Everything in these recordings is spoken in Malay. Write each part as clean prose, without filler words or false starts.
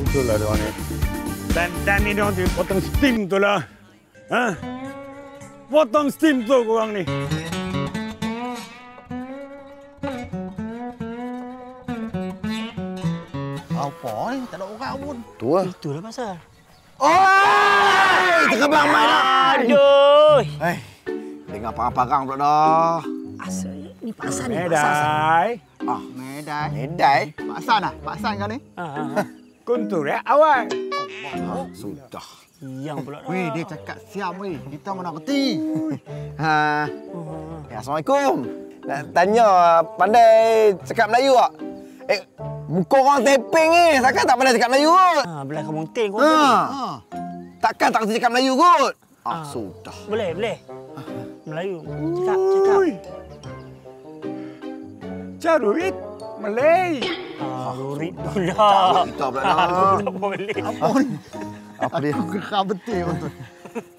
betul lah diorang ni. Dan ni diorang potong steam tu lah. Ha? Potong steam tu korang ni. Apa ni? Tak ada orang pun. Tu lah. Itulah pasal. Oi! Terbang mai dah. Aduh. Dengar parang-parang pula dah. Asal ni pasal ni. Medai. Medai. Medai. Pak San lah. Pak San kau ni. Kuntur ya awal. Sudah. Yang pula dah. Weh, dia cakap siam weh. Kita mana kerti. Assalamualaikum. Nak tanya pandai cakap Melayu tak? Muka orang tepeng ni. Takkan tak pandai cakap Melayu kot? Belah kamu ting kau tadi. Takkan tak kerti cakap Melayu kot? Sudah. Boleh. Melayu. Cakap. Caruit Malay. Rurit pula. Kita pula dah. Tak boleh. Apa dia? Aku geram betul tu.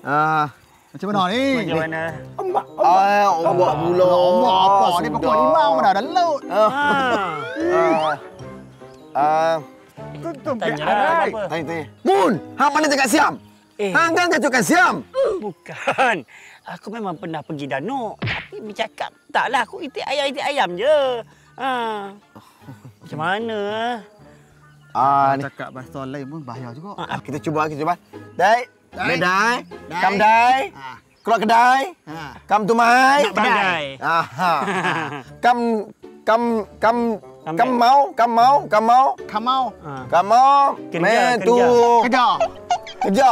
Macam mana ni? Macam mana? Ombak. Ombak pula. Ombak apa? Ni pokok limau mana ada laut. Kuntur Tanya ya lah awal. apa? Tanya. Mun, hang pandai cakap siam? Hang kan kacaukan siam? Bukan. Aku memang pernah pergi danau. Tapi bercakap. Taklah, aku itik ayam je. Macam mana? Ni. Cakap bahasa lain pun bahaya juga. Kita cuba. Dai. Medai. Kam dai. Keluar kedai. Kam tumai. Nak pandai. Kam mau. Kerja. Kerja.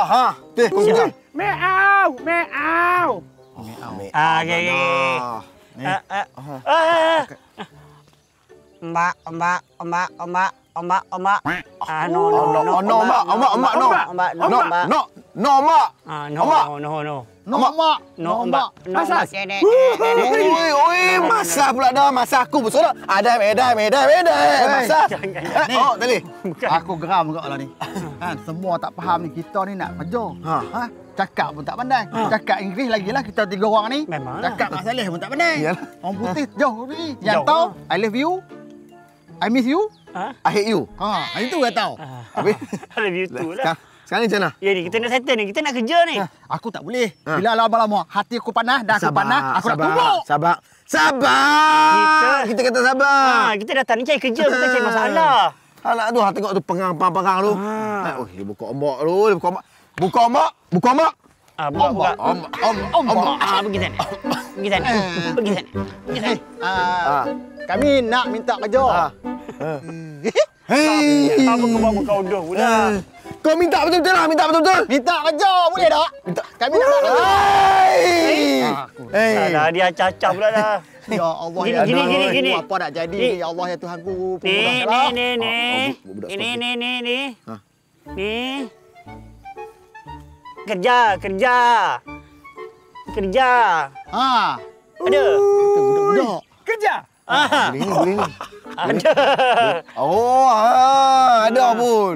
Meow. Okay. Ombak. No, ombak. Masah pula dah. Masah aku betul tak? Ada medai. Masah. Tadi. Aku geram juga lah ni. Semua tak faham ni. Kita ni nak kerja. Cakap pun tak pandai. Cakap Inggeris lagilah kita 3 orang ni. Memang. Cakap Mak Saleh pun tak pandai. Yalah. Orang putih jauh ni. Yang tahu I love you. I miss you. I hate you. Itu dah tahu. Habis? I love you too lah. Sekarang ni macam mana? Ya ni, kita nak settle ni. Kita nak kerja ni. Aku tak boleh. Bila lama-lama hati aku panas, dah aku panas, aku nak tumbuk. Sabar. Kita kata sabar. Kita datang ni cari kerja, bukan cari masalah. Alah tu, tengok tu pengang tu. Dia buka ombak tu, Buka ombak. Buka. Ombak. Pergi sana. Pergi sana. Kami nak minta kerja. Hei. Apa kau bawa kau dah pula? Kau minta betul-betul lah. Minta betul-betul. Minta kerja boleh tak? Kami nak kerja. Hei. Alah, dia acah-acah pula dah. Ya Allah. Gini. Apa nak jadi ni? Ya Allah ya Tuhanku. Ni. Kerja. Ada. Budak-budak. Kerja. Boleh ni. Ada. Ada pun.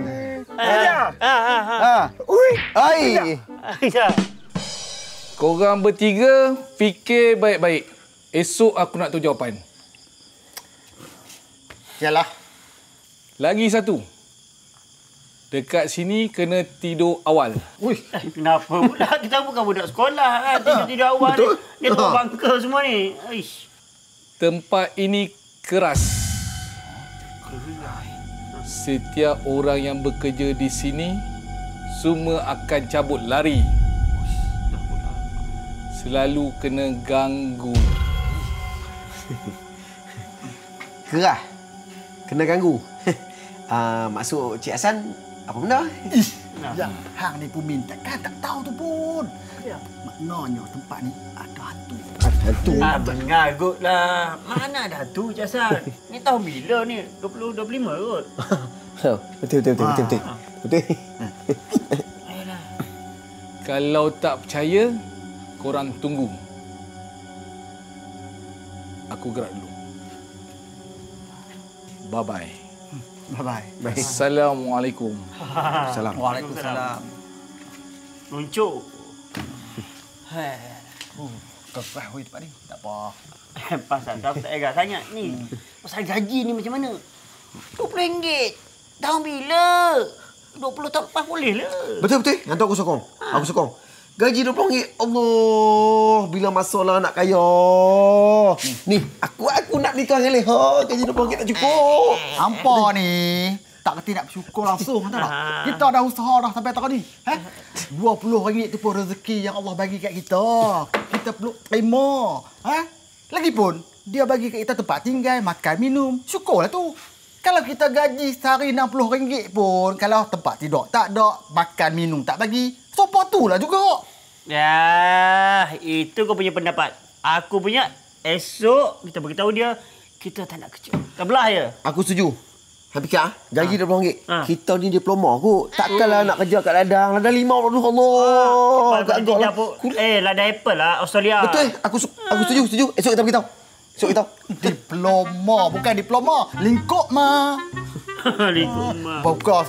Kerja. Hai. Korang bertiga fikir baik-baik. Esok aku nak tahu jawapan. Yalah. Lagi satu. Dekat sini kena tidur awal. Kenapa pula? Kita bukan budak sekolah kan. Tidur awal ni. Dia bawa bangka semua ni. Tempat ini keras. Setiap orang yang bekerja di sini semua akan cabut lari. Selalu kena ganggu. Kerah. Kena ganggu. Maksud Cik Hassan apa benda? Ya, hang ni pun minta kan tak tahu tu pun. Maknanya tempat ni ada hantu. Hantu. Mengagut lah. Mana ada hantu Jasan? Ni tahu bila ni? 20-25 kot. Betul. Kalau tak percaya, korang tunggu. Aku gerak dulu. Bye-bye. Bye-bye. Assalamualaikum. Salam. Waalaikumsalam. Luncuk. Kau hui tempat ni. Tak apa. Pasal tak payah tanya ni. Pasal gaji ni macam mana? RM20. Tahun bila? 20 tahun lepas boleh lah. Betul. Nanti aku sokong. Aku sokong. Gaji RM20. Allah, bila masalah nak kaya. Ni, aku nak nikah dengan Leha. Gaji RM20 tak cukup. Hampa ni tak kerti nak bersyukur langsung, tahu tak? Kita dah usaha dah sampai tahun ni. RM20 tu pun rezeki yang Allah bagi kat kita. Kita perlu terima. Lagipun, dia bagi kat kita tempat tinggal, makan, minum. Syukurlah tu. Kalau kita gaji sehari RM60 pun, kalau tempat tidur tak ada, makan, minum tak bagi, sopo tu lah juga. Ya, itu kau punya pendapat. Aku punya, esok kita beritahu dia, kita tak nak kerja. Tak belah je. Aku setuju. Hang fikir gaji RM20. Kita ni diploma kot. Takkanlah nak kerja kat ladang. Ladang limau Allah. Ladang apple lah, Australia. Betul. Aku setuju. Esok kita beritahu. Diploma, bukan diploma. Lingkup mah. Lingkup mah. Bukan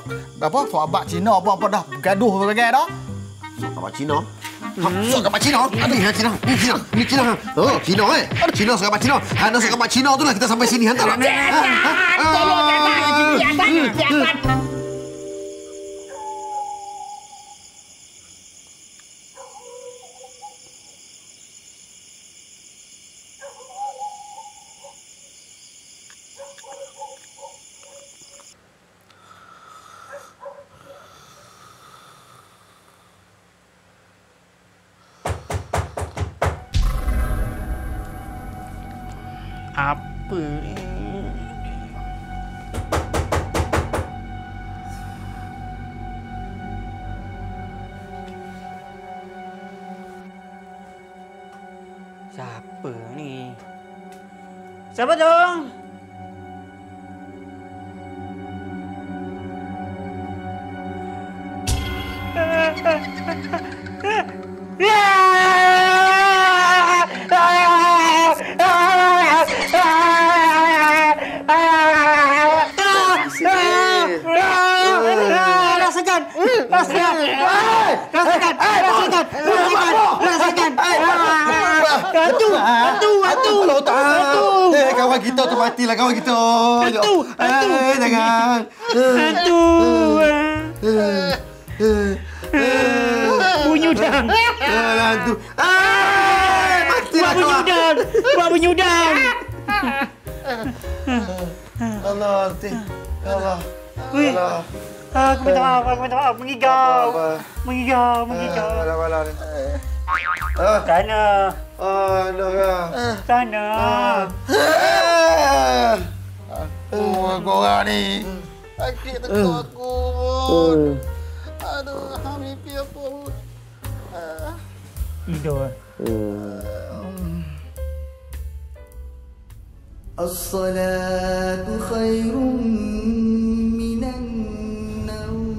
sahabat Cina apa dah gaduh berbagai dah. Sahabat Cina? Sahabat Cina? Ada yang Cina? Ni Cina. Oh, Cina Ada Cina sahabat Cina. Hanya sahabat Cina tu lah kita sampai sini. Hantar. Tolong jangan. Apa ni? Siapa ni? Siapa tu? Hantu. Kawan kita tu matilah kawan kita. Jangan. Hantu. Bunyi udang. Hantu. Matilah kawan. Buat bunyi udang. Allah, Allah. Allah. Aku minta maaf. Mengigau. Tanah. Tanah. Korang ni. Sakit tekuk aku pun. Aduh, mimpi apa pun. Tidur. As-salatu khairun minan naum.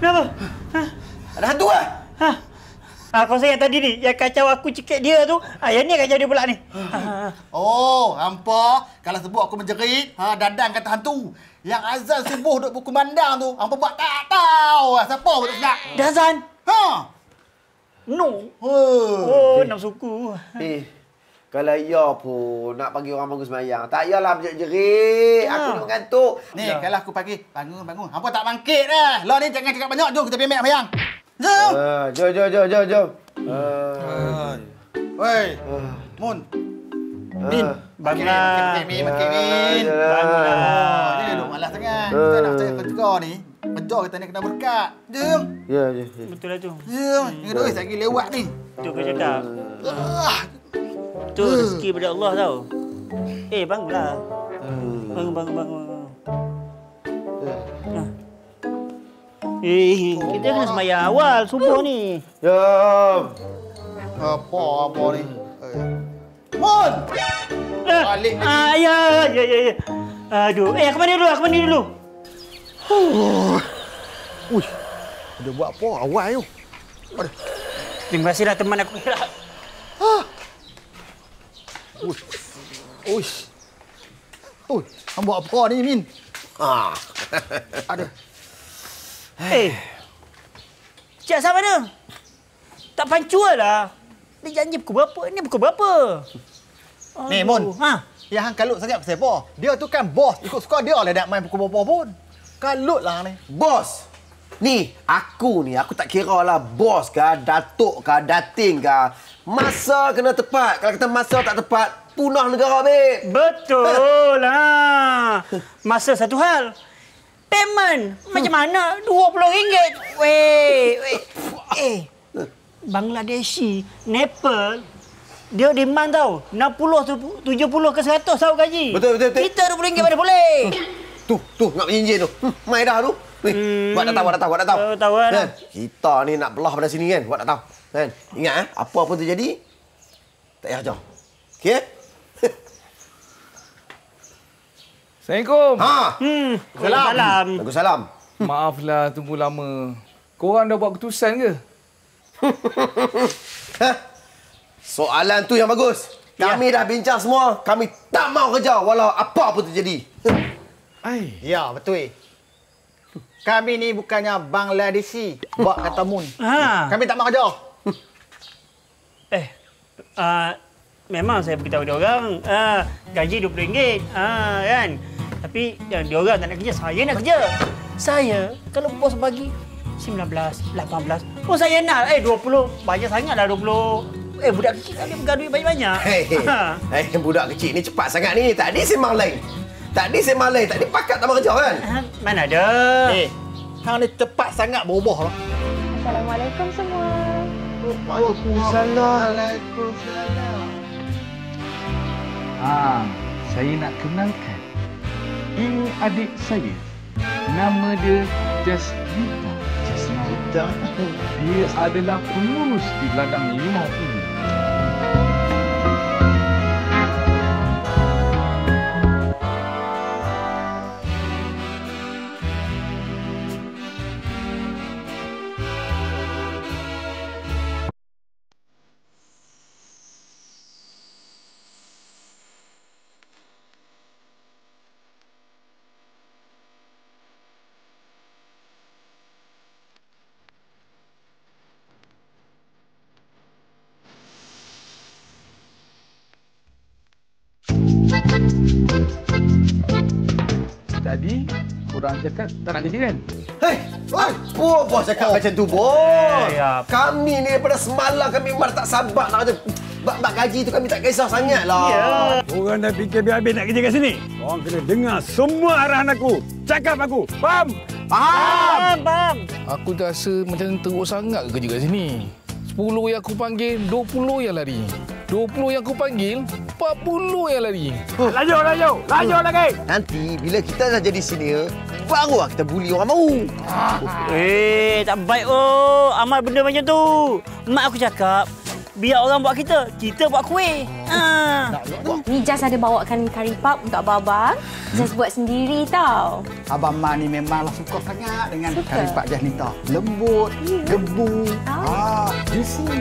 Kenapa? Ada hantu ah? Kau saya tadi ni, yang kacau aku cekik dia tu, yang ni kacau dia pula ni. Oh, hampa. Kalau sebut aku menjerit, dadang kata hantu. Yang azan subuh duk berkumandang tu, hampa buat tak tahu. Siapa betul tak? Dazan? No. Oh, nak suku. Kalau ya pun nak panggil orang bangun semayang. Tak yalah berjerit-jerit. Aku ni mengantuk. Ni, kalau aku pagi, bangun. Hampa tak bangkit dah. Lah ni jangan cakap banyak. Jom kita pergi ambil semayang. Jom. Jom. Woi, Mun. Min, bangunlah. Min. Bangunlah. Dia duduk malas sangat. Kita nak cari kerja ni. Kerja kita ni kena berkat. Jom. Ya. Betul lah tu. Jom. Ni duduk lagi lewat ni. Tu kau cakap. Tu rezeki pada Allah tau. Bangunlah. Bangun. Kita kena sembahyang awal subuh ni. Jom. Apa ni? Mun! Balik lagi. Ya. Aduh, aku mandi dulu. Ui, dia buat apa? Awal tu. Terima kasihlah teman aku. Uish. Ui, hang buat apa ni, Min? Ah. Ada. Cik Hassan mana? Tak pancua lah. Dia janji pukul berapa? Ini pukul berapa? Ni, Mun. Ha? Yang hang kalut sangat pasal apa? Dia tu kan bos. Ikut suka dia lah nak main pukul berapa pun. Kalut lah ni. Bos. Ni, aku tak kira lah bos ke, datuk ke, dating ke. Masa kena tepat. Kalau kata masa tak tepat, punah negara, babe. Betul lah. Masa satu hal. Payment. Macam mana? RM20. Weh. Bangladeshi, Nepal, dia demand tau. 60, 70 ke 100 tau gaji. Betul. Kita RM20 mana boleh. Tu, nak berjinjin tu. Mai dah tu. Buat dah tahu. Tahu kan? Kan? Kita ni nak belah pada sini kan. Buat dah tahu. Kan? Ingat apa pun terjadi, tak payah ajar. Okey? Assalamualaikum. Salam. Waalaikumsalam. Maaflah tunggu lama. Korang dah buat keputusan ke? Soalan tu yang bagus. Kami dah bincang semua. Kami tak mau kerja walau apa pun terjadi. Ya, betul. Kami ni bukannya Bangladeshi. Buat kata Mun. Kami tak mau kerja. Memang saya beritahu dia orang. Gaji RM20. Kan? Tapi dia orang tak nak kerja. Saya nak kerja. Saya, kalau bos bagi 19, 18. Oh, saya nak. 20. Banyak sangatlah 20. Budak kecil tak boleh pegang duit banyak-banyak. Budak kecil ni cepat sangat ni. Tadi sembang lain. Tadi pakat tak mau kerja kan? Mana ada. Hang ni cepat sangat berubah lah. Assalamualaikum semua. Waalaikumsalam. Saya nak kenalkan. Ini adik saya. Nama dia Jasmita. Dia adalah pengurus di ladang limau ini. Tadi korang cakap tak nak kerja kan? Apa bos cakap macam tu, bos? Kami ni daripada semalam kami memang tak sabar nak kerja. Bab gaji tu kami tak kisah sangat lah. Orang dah fikir habis nak kerja kat sini. Orang kena dengar semua arahan aku. Cakap aku. Faham? Faham. Aku tak rasa macam teruk sangat kerja kat sini. 10 yang aku panggil, 20 yang lari. 20 yang aku panggil, 40 yang lari. Laju lagi. Nanti bila kita dah jadi senior, barulah kita bully orang mau. Tak baik amal benda macam tu. Mak aku cakap, biar orang buat kita buat kuih. Ni Jas ada bawakan curry puff untuk abang-abang. Jas buat sendiri tau. Abang Ma ni memanglah suka sangat dengan curry puff Jas ni tau. Lembut, gebu, juicy.